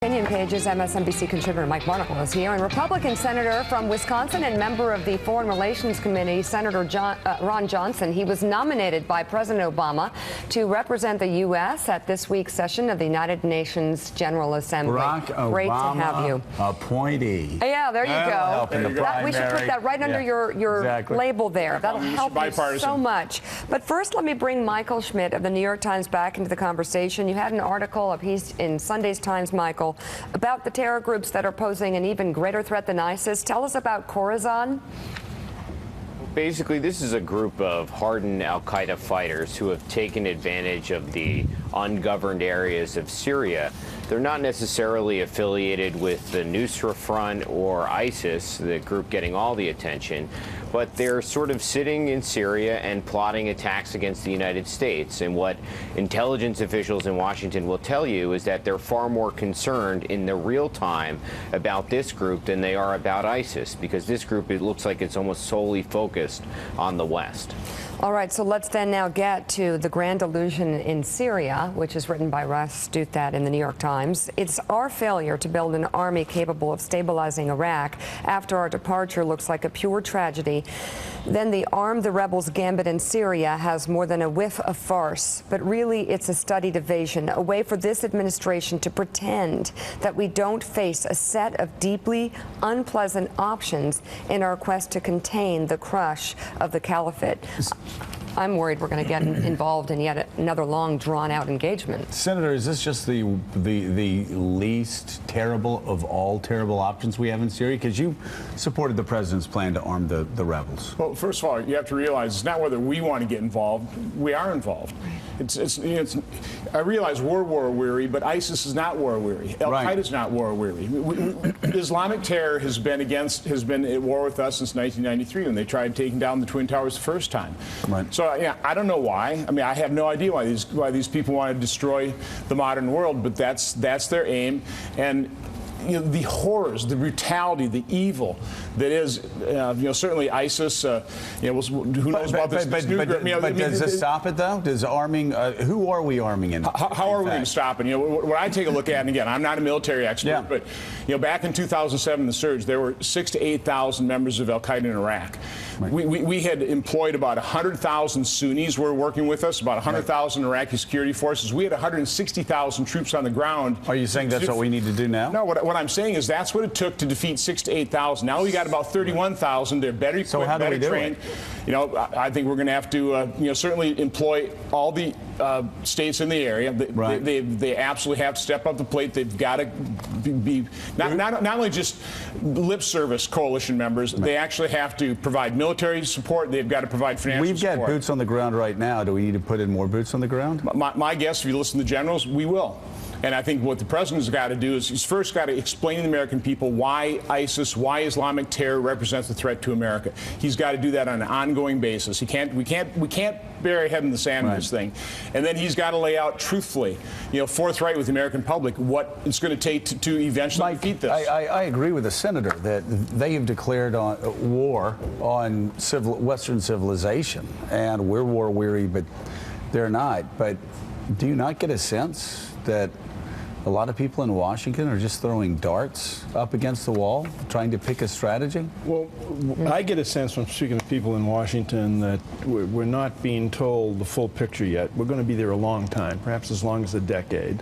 Opinion Page's MSNBC contributor Mike Barnacle is here, and Republican Senator from Wisconsin and member of the Foreign Relations Committee, Senator Ron Johnson. He was nominated by President Obama to represent the U.S. at this week's session of the United Nations General Assembly. Barack Great Obama to have you. Appointee. Yeah, there you go. There you go. We should put that right under your label there. That'll help you so much. But first, let me bring Michael Schmidt of the New York Times back into the conversation. You had an article, a piece in Sunday's Times, Michael, about the terror groups that are posing an even greater threat than ISIS. Tell us about Khorasan. Basically, this is a group of hardened al-Qaeda fighters who have taken advantage of the ungoverned areas of Syria. They're not necessarily affiliated with the Nusra Front or ISIS, the group getting all the attention, but they're sort of sitting in Syria and plotting attacks against the United States. And what intelligence officials in Washington will tell you is that they're far more concerned in the real time about this group than they are about ISIS, because this group, it looks like it's almost solely focused on the West. All right, so let's then now get to The Grand Illusion in Syria, which is written by Russ Douthat in the New York Times. It's our failure to build an army capable of stabilizing Iraq after our departure looks like a pure tragedy. Then the arm the rebels gambit in Syria has more than a whiff of farce, but really it's a studied evasion, a way for this administration to pretend that we don't face a set of deeply unpleasant options in our quest to contain the crush of the caliphate. I'm worried we're going to get involved in yet another long, drawn-out engagement. Senator, is this just the least terrible of all terrible options we have in Syria? Because you supported the president's plan to arm the rebels. Well, first of all, you have to realize it's not whether we want to get involved. We are involved. I realize we're war-weary, but ISIS is not war-weary. Al-Qaeda is not war-weary. Islamic terror has been at war with us since 1993 when they tried taking down the Twin Towers the first time. Right. So yeah, I don't know why. I mean, I have no idea why these people want to destroy the modern world, but that's their aim. And you know, the horrors, the brutality, the evil that is, certainly ISIS. Who knows about this new group? But does this stop it though? Does arming? Who are we arming in? How are we going to stop it? You know, what I take a look at, and again, I'm not a military expert, but back in 2007, the surge, there were 6,000 to 8,000 members of Al-Qaeda in Iraq. Right. We had employed about 100,000 Sunnis were working with us, about 100,000 Iraqi security forces. We had 160,000 troops on the ground. Are you saying that's what we need to do now? No, what I'm saying is that's what it took to defeat 6,000 to 8,000. Now we got about 31,000. They're better equipped, so how do we do trained. It? I think we're going to have to, certainly employ all the states in the area. They absolutely have to step up the plate. They've got to be not only just lip service coalition members. Right. They actually have to provide military support. They've got to provide financial support. We've got boots on the ground right now. Do we need to put in more boots on the ground? My guess, if you listen to the generals, we will. And I think what the president's got to do is he's first got to explain to the American people why ISIS, why Islamic terror represents a threat to America. He's got to do that on an ongoing basis. We can't bury our head in the sand with this thing. And then he's got to lay out truthfully, forthright with the American public, what it's going to take to eventually defeat this. I agree with the senator that they have declared war on Western civilization, and we're war weary, but they're not. But do you not get a sense that a lot of people in Washington are just throwing darts up against the wall, trying to pick a strategy? Well, I get a sense from speaking to people in Washington that we're not being told the full picture yet. We're going to be there a long time, perhaps as long as a decade.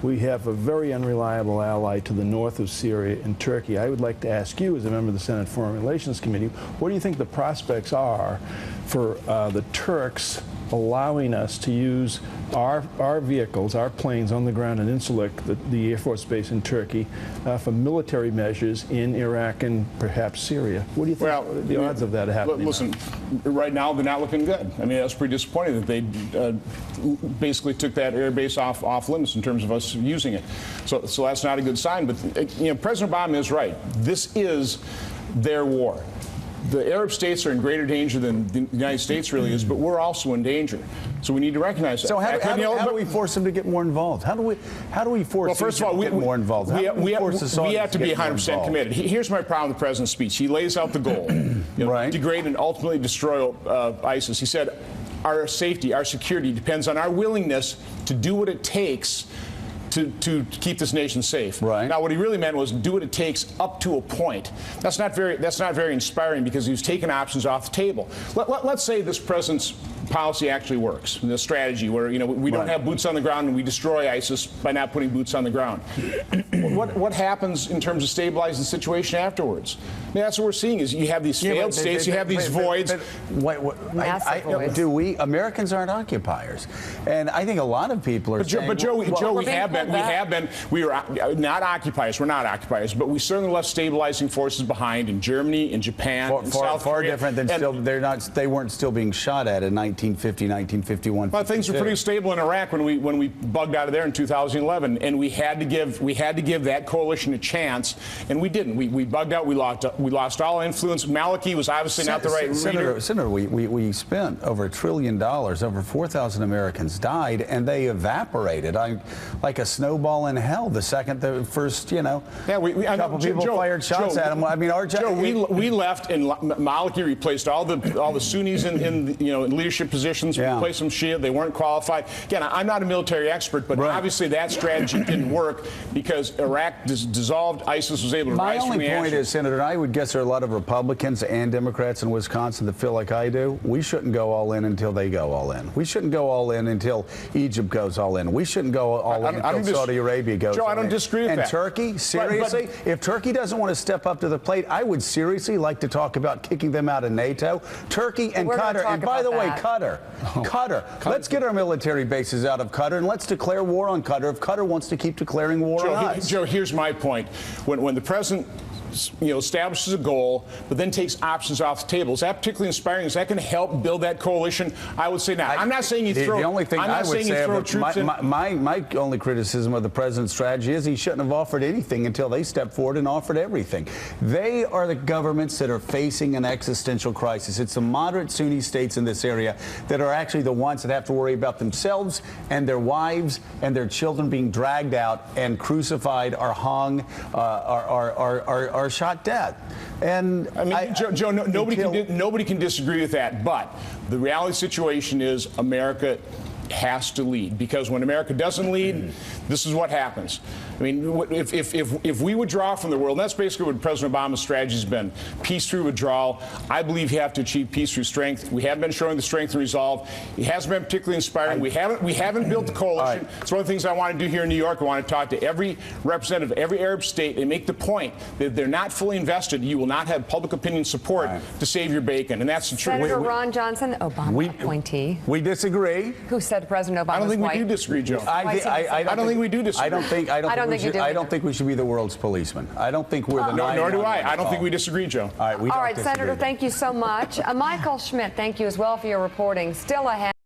We have a very unreliable ally to the north of Syria in Turkey. I would like to ask you, as a member of the Senate Foreign Relations Committee, what do you think the prospects are for the Turks allowing us to use our vehicles, our planes on the ground in Incirlik, the Air Force base in Turkey, for military measures in Iraq and perhaps Syria? What do you think the odds of that happening? Listen, right now they're not looking good. I mean, that's pretty disappointing that they basically took that air base off limits in terms of us using it. So that's not a good sign. But President Obama is right. This is their war. The Arab states are in greater danger than the United States really is, but we're also in danger. So we need to recognize that. So how do we force them to get more involved? How do we force them to get more involved? We have to be 100% committed. Here's my problem with the president's speech. He lays out the goal, degrade and ultimately destroy ISIS. He said, our safety, our security depends on our willingness to do what it takes to keep this nation safe. Right. Now, what he really meant was do what it takes up to a point. That's not very inspiring, because he was taking options off the table. Let's say this president's policy actually works, the strategy where we don't have boots on the ground and we destroy ISIS by not putting boots on the ground. What happens in terms of stabilizing the situation afterwards? I mean, that's what we're seeing is you have these failed states, you have these voids. Americans aren't occupiers, and I think a lot of people are saying. But Joe, we have been. We are not occupiers. We're not occupiers, but we certainly left stabilizing forces behind in Germany, in Japan, in South far Korea. Different than they weren't still being shot at in 1950, 1951. Well, things were pretty stable in Iraq when we bugged out of there in 2011, and we had to give that coalition a chance, and we didn't. We bugged out. We lost all influence. Maliki was obviously not the right leader. Senator, we spent over $1 trillion. Over 4,000 Americans died, and they evaporated like a snowball in hell the second the first couple people fired shots at them. I mean, we left, and Maliki replaced all the Sunnis in leadership positions. Replaced some Shia. They weren't qualified. Again, I'm not a military expert, but obviously that strategy didn't work because Iraq dissolved. ISIS was able to rise from the ashes. My only point is, Senator, I would guess there are a lot of Republicans and Democrats in Wisconsin that feel like I do. We shouldn't go all in until they go all in. We shouldn't go all in until Egypt goes all in. We shouldn't go all in until Saudi Arabia goes all in. Joe, I don't disagree with that. And Turkey, seriously, if Turkey doesn't want to step up to the plate, I would seriously like to talk about kicking them out of NATO. Turkey and Qatar, and by the way, Qatar. Let's get our military bases out of Qatar, and let's declare war on Qatar if Qatar wants to keep declaring war on us. Joe, here's my point. When the president establishes a goal, but then takes options off the table, is that particularly inspiring? Is that going to help build that coalition? I would say not. I'm not saying you throw. The only thing I would say, my only criticism of the president's strategy is he shouldn't have offered anything until they stepped forward and offered everything. They are the governments that are facing an existential crisis. It's the moderate Sunni states in this area that are actually the ones that have to worry about themselves and their wives and their children being dragged out and crucified or hung or shot dead. And I mean, Joe, nobody can disagree with that. But the reality situation is America has to lead, because when America doesn't lead, this is what happens. I mean, if we withdraw from the world, and that's basically what President Obama's strategy has been, peace through withdrawal. I believe you have to achieve peace through strength. We have been showing the strength and resolve. It hasn't been particularly inspiring. We haven't built the coalition. It's one of the things I want to do here in New York. I want to talk to every representative of every Arab state and make the point that if they're not fully invested, you will not have public opinion support to save your bacon, and that's the truth. Senator Ron Johnson, Obama appointee. We disagree. Who said President Obama? I don't think we do disagree, Joe. I don't think we do disagree. I don't think we should be the world's policeman. I don't think we're the nor do I. I don't think we disagree, Joe. All right, Senator, thank you so much. Michael Schmidt, thank you as well for your reporting. Still ahead.